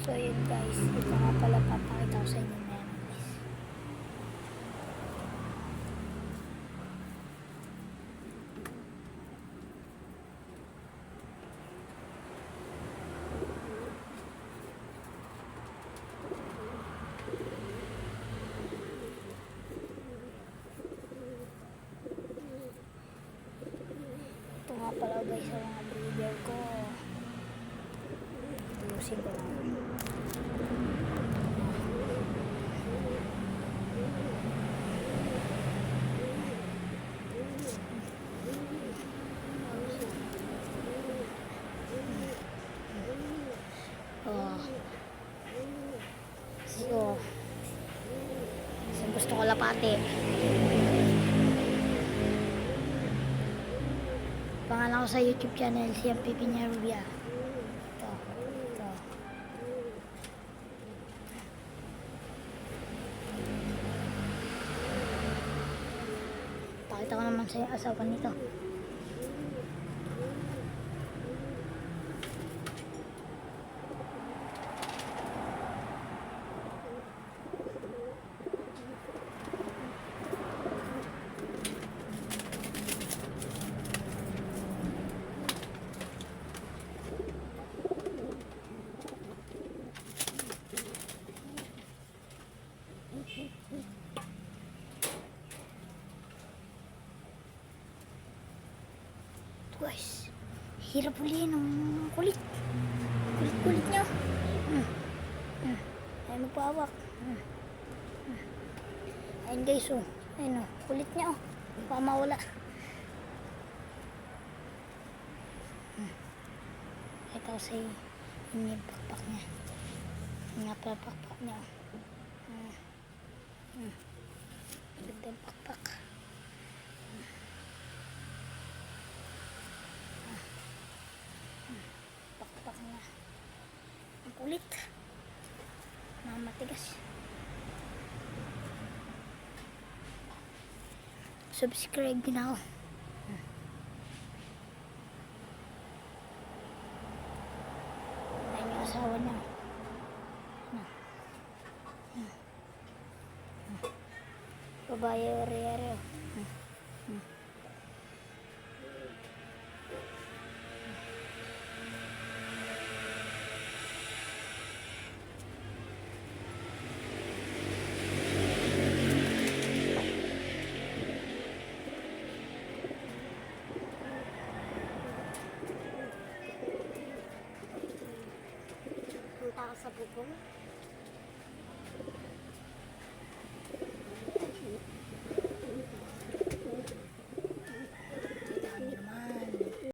So yun guys, ito nga pala papakita ko sa inyo meron guys. Ito nga pala guys sa mga breeder ko. Tulosin ko lang. So gusto ko lapate. Pangalan ko sa YouTube channel, si Pipi Rubia. Ito. Pakita ko naman sa asawa nito. Guys, hirap ulihin ng kulit. Kulit nyo. Ay magpawak. Ayun guys, oh. Ayun, oh. Kulit nyo. Pamawala. Ito kasi yung pakpak niya. Nga pala pakpak niya. Ganda yung pakpak. Pakpak na. Ang kulit. Matigas. Subscribe din ako. Ayun yung asawa niya. Babae ore-ore. Punta ka sa bubong.